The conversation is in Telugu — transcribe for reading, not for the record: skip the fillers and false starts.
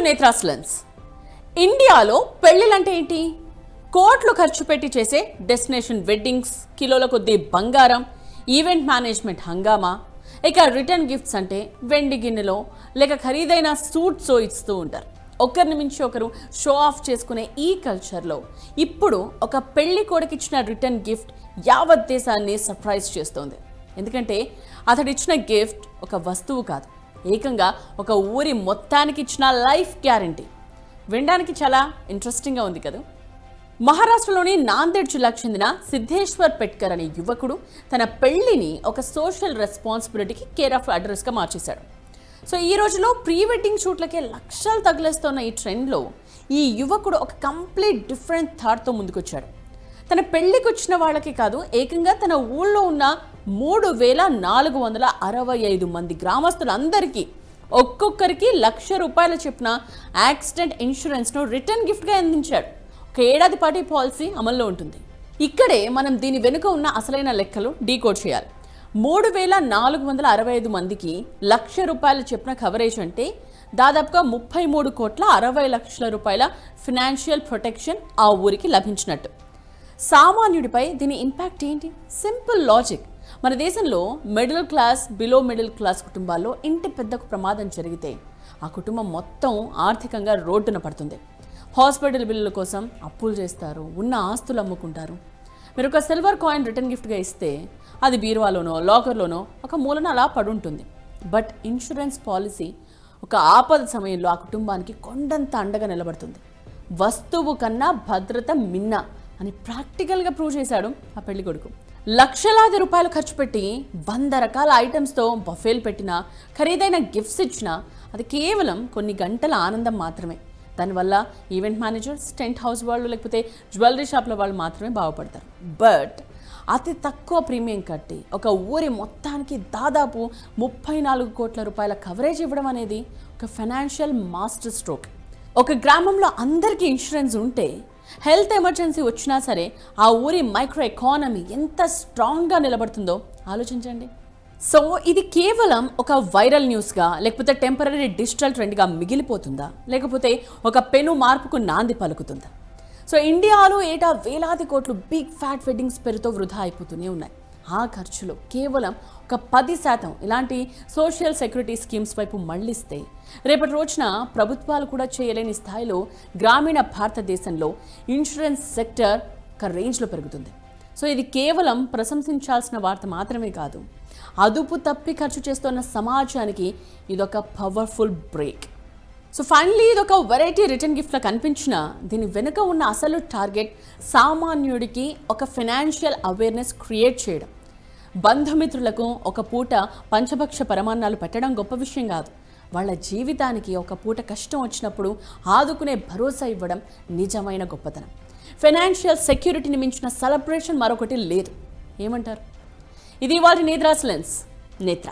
నేత్రాస్ లెన్స్. ఇండియాలో పెళ్లిలంటే ఏంటి? కోట్లు ఖర్చు పెట్టి చేసే డెస్టినేషన్ వెడ్డింగ్స్, కిలోల కొద్దీ బంగారం, ఈవెంట్ మేనేజ్మెంట్ హంగామా, ఇక రిటర్న్ గిఫ్ట్స్ అంటే వెండి గిన్నెలో లేక ఖరీదైన సూట్స్ ఇస్తూ ఉంటారు. ఒకరిని మించి ఒకరు షో ఆఫ్ చేసుకునే ఈ కల్చర్లో ఇప్పుడు ఒక పెళ్లి కొడుకిచ్చిన రిటర్న్ గిఫ్ట్ యావత్ దేశాన్ని సర్ప్రైజ్ చేస్తోంది. ఎందుకంటే అతడిచ్చిన గిఫ్ట్ ఒక వస్తువు కాదు, ఏకంగా ఒక ఊరి మొత్తానికి ఇచ్చిన లైఫ్ గ్యారంటీ. వినడానికి చాలా ఇంట్రెస్టింగ్గా ఉంది కదా. మహారాష్ట్రలోని నాందేడ్ జిల్లాకు చెందిన సిద్ధేశ్వర్ పెట్కర్ అనే యువకుడు తన పెళ్లిని ఒక సోషల్ రెస్పాన్సిబిలిటీకి కేర్ ఆఫ్ అడ్రస్గా మార్చేశాడు. సో ఈ రోజులో ప్రీ వెడ్డింగ్ షూట్లకే లక్షలు తగిలేస్తున్న ఈ ట్రెండ్లో ఈ యువకుడు ఒక కంప్లీట్ డిఫరెంట్ థాట్తో ముందుకొచ్చాడు. తన పెళ్లికి వచ్చిన వాళ్ళకి కాదు, ఏకంగా తన ఊళ్ళో ఉన్న 3,465 మంది గ్రామస్తులందరికీ ఒక్కొక్కరికి ₹1,00,000 చొప్పున యాక్సిడెంట్ ఇన్సూరెన్స్ను రిటర్న్ గిఫ్ట్గా అందించాడు. ఒక ఏడాది పాటు పాలసీ అమల్లో ఉంటుంది. ఇక్కడే మనం దీని వెనుక ఉన్న అసలైన లెక్కలు డీకోడ్ చేయాలి. 3,465 మందికి ₹1,00,000 చొప్పున కవరేజ్ అంటే దాదాపుగా 33,60,00,000 ఫినాన్షియల్ ప్రొటెక్షన్ ఆ ఊరికి లభించినట్టు. సామాన్యుడిపై దీని ఇంపాక్ట్ ఏంటి? Simple logic. మన దేశంలో middle class, below middle class కుటుంబాల్లో ఇంటి పెద్దకు ప్రమాదం జరిగితే ఆ కుటుంబం మొత్తం ఆర్థికంగా రోడ్డున పడుతుంది. హాస్పిటల్ బిల్లుల కోసం అప్పులు చేస్తారు, ఉన్న ఆస్తులు అమ్ముకుంటారు. మీరు ఒక సిల్వర్ కాయిన్ రిటర్న్ గిఫ్ట్గా ఇస్తే అది బీరువాలోనో లాకర్లోనో ఒక మూలన అలా పడుంటుంది. బట్ ఇన్సూరెన్స్ పాలసీ ఒక ఆపద సమయంలో ఆ కుటుంబానికి కొండంత అండగా నిలబడుతుంది. వస్తువు కన్నా భద్రత మిన్న అని ప్రాక్టికల్గా ప్రూవ్ చేశాడు ఆ పెళ్లి కొడుకు. లక్షలాది రూపాయలు ఖర్చు పెట్టి 100 రకాల ఐటమ్స్తో బఫేలు పెట్టినా, ఖరీదైన గిఫ్ట్స్ ఇచ్చినా అది కేవలం కొన్ని గంటల ఆనందం మాత్రమే. దానివల్ల ఈవెంట్ మేనేజర్స్, టెంట్ హౌస్ వాళ్ళు, లేకపోతే జ్యువెలరీ షాప్ల వాళ్ళు మాత్రమే బాగుపడతారు. బట్ అతి తక్కువ ప్రీమియం కట్టి ఒక ఊరి మొత్తానికి దాదాపు 34 కోట్ల రూపాయల కవరేజ్ ఇవ్వడం అనేది ఒక ఫైనాన్షియల్ మాస్టర్ స్ట్రోక్. ఒక గ్రామంలో అందరికీ ఇన్సూరెన్స్ ఉంటే హెల్త్ ఎమర్జెన్సీ వచ్చినా సరే ఆ ఊరి మైక్రో ఎకానమీ ఎంత స్ట్రాంగ్గా నిలబడుతుందో ఆలోచించండి. సో ఇది కేవలం ఒక వైరల్ న్యూస్గా, లేకపోతే టెంపరీ డిజిటల్ ట్రెండ్గా మిగిలిపోతుందా, లేకపోతే ఒక పెను మార్పుకు నాంది పలుకుతుందా? సో ఇండియాలో ఏటా వేలాది కోట్లు బిగ్ ఫ్యాట్ వెడ్డింగ్స్ పేరుతో వృధా అయిపోతూనే ఉన్నాయి. ఆ ఖర్చులో కేవలం ఒక 10% ఇలాంటి సోషల్ సెక్యూరిటీ స్కీమ్స్ వైపు మళ్లిస్తే రేపటి రోజున ప్రభుత్వాలు కూడా చేయలేని స్థాయిలో గ్రామీణ భారతదేశంలో ఇన్సూరెన్స్ సెక్టర్ ఒక రేంజ్లో పెరుగుతుంది. సో ఇది కేవలం ప్రశంసించాల్సిన వార్త మాత్రమే కాదు, అదుపు తప్పి ఖర్చు చేస్తున్న సమాజానికి ఇదొక పవర్ఫుల్ బ్రేక్. సో ఫైనలీ ఇదొక వెరైటీ రిటర్న్ గిఫ్ట్లా కనిపించినా దీని వెనుక ఉన్న అసలు టార్గెట్ సామాన్యుడికి ఒక ఫైనాన్షియల్ అవేర్నెస్ క్రియేట్ చేయడం. బంధుమిత్రులకు ఒక పూట పంచభక్ష పరమాన్నాలు పెట్టడం గొప్ప విషయం కాదు, వాళ్ళ జీవితానికి ఒక పూట కష్టం వచ్చినప్పుడు ఆదుకునే భరోసా ఇవ్వడం నిజమైన గొప్పతనం. ఫైనాన్షియల్ సెక్యూరిటీని మించిన సెలబ్రేషన్ మరొకటి లేదు. ఏమంటారు? ఇది వాళ్ళ నేత్రాస్ లెన్స్. నేత్ర.